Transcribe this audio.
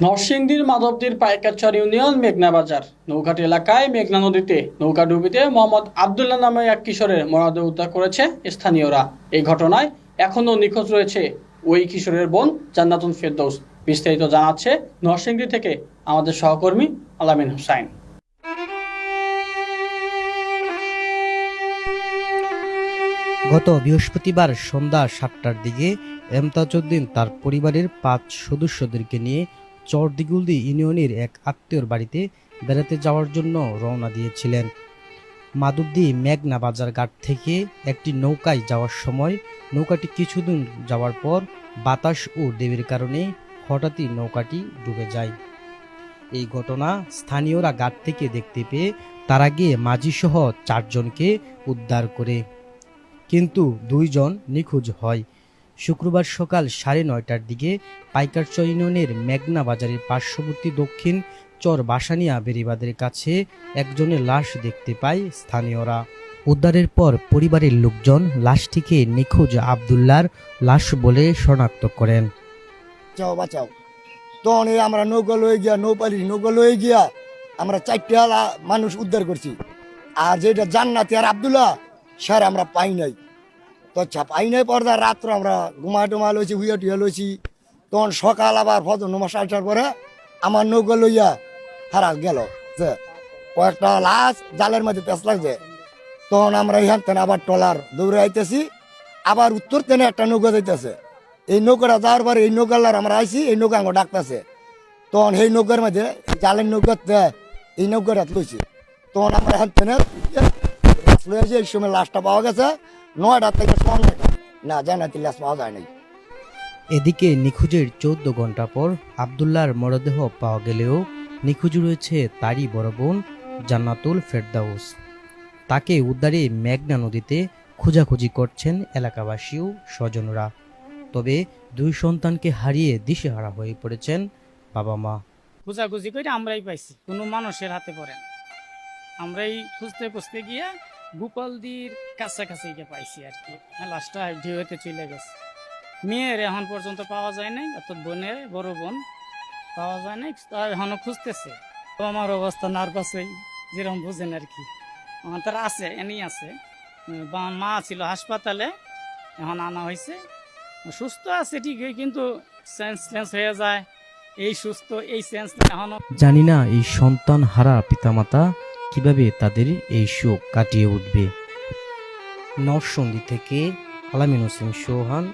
নরসিংদীর মাধবদীর পাইকারচর ইউনিয়ন মেঘনা বাজার নৌঘাট এলাকায় মেঘনা নদীতে নৌকাডুবিতে মোহাম্মদ আবদুল্লাহ নামে এক কিশোরের মরদেহ উদ্ধার করেছে স্থানীয়রা। এই ঘটনায় এখনও নিখোঁজ রয়েছে ওই কিশোরের বোন জান্নাতুল ফেরদৌস। বিস্তারিত জানাচ্ছে নরসিংদী থেকে আমাদের সহকর্মী আলামিন হুসাইন। গত বৃহস্পতিবার সন্ধ্যা ৭টার দিকে এমতাজউদ্দিন তার পরিবারের ৫ সদস্যদেরকে নিয়ে চরদিগুলদি ইউনিয়নের এক আত্মীয়র বাড়িতে বেড়াতে যাওয়ার জন্য রওনা দিয়েছিলেন। মাধবদী মেঘনা বাজার ঘাট থেকে একটি নৌকায় যাওয়ার সময় নৌকাটি কিছুদূর যাওয়ার পর বাতাস ও ঢেউয়ের কারণে হঠাৎই নৌকাটি ডুবে যায়। এই ঘটনা স্থানীয়রা ঘাট থেকে দেখতে পেয়ে তারা গিয়ে মাঝিসহ ৪ জনকে উদ্ধার করে, কিন্তু ২ জন নিখোঁজ হয়। শুক্রবার সকাল ৯:৩০টার দিকে পাইকারচর ইউনিয়নের মেঘনা বাজারের পার্শ্ববর্তী দক্ষিণ চর বাসানিয়া বেড়িবাঁধের কাছে একজনের লাশ দেখতে পায় স্থানীয়রা। উদ্ধারের পর পরিবারের লোকজন লাশটিকে নিখোঁজ আবদুল্লাহর লাশ বলে শনাক্ত করেন। বাঁচাও তখন আমরা নৌকা লয়ে গিয়া আমরা ৪টা মানুষ উদ্ধার করছি। আর যেটা জান্নাতি আর আবদুল্লাহ স্যার আমরা পাই নাই, তো পাই নাই পর্দা রাত্র আমরা ঘুমা লইছি, হুইয়া টুইয়া লইছি। তখন সকাল আবার ফজর নামাজ আসার পরে আমার নৌকা লইয়া হারা গেল যে কয়েকটা লাশ জালের মধ্যে পেঁচ লাগছে। তখন আমরা এখান থেকে আবার টলার দৌড়ে আইতেছি, আবার উত্তর তেনে একটা নৌকা যাইতেছে। এই নৌকাটা যাওয়ার পরে এই নৌকার আমরা আইছি, এই নৌকা আমার ডাকতেছে। তখন এই নৌকার মধ্যে জালের নৌকাতে এই নৌকাটা লইছি। তখন আমরা এখান থেকে লইছি, এই সময় লাশটা পাওয়া গেছে ৯টা থেকে ৯টা না জানাতি লাশ পাওয়া যায় নাই। এদিকে নিখোঁজের ১৪ ঘন্টা পর আবদুল্লাহর মরদেহ পাওয়া গেলেও নিখোঁজ রয়েছে তারই বড় বোন জান্নাতুল ফেরদাউস। তাকে উদ্ধারে মেঘনা নদীতে খোঁজাখুঁজি করছেন এলাকাবাসী ও স্বজনরা। তবে ২ সন্তানকে হারিয়ে দিশেহারা হয়ে পড়েছেন বাবা মা। খোঁজাখুঁজি করে আমরাই পাইছি, কোনো মানুষের হাতে পড়ে না। আমরাই খুঁজতে গিয়ে গোপালদির কাছাকাছি গিয়ে পাইছি আর কি। লাশটা ঢেউতে চলে গেছে। মেয়ের এখন পর্যন্ত পাওয়া যায় নাই, অর্থাৎ বোনের বড় বোন পাওয়া যায় নাই, এখনো খুঁজতেছে। আমার অবস্থা নার্ভাসই, যেরকম বুঝেন আর কি। আমার তারা আছে, এনেই আছে। মা ছিল হাসপাতালে, এখন আনা হয়েছে। সুস্থ আছে ঠিকই, কিন্তু সেন্স হয়ে যায়। এই সুস্থ, এই সেন্স এখনো। জানি না এই সন্তান হারা পিতামাতা কিভাবে তাদের এই শোক কাটিয়ে উঠবে। নরসিংদী থেকে আলামিন হোসেন সোহান,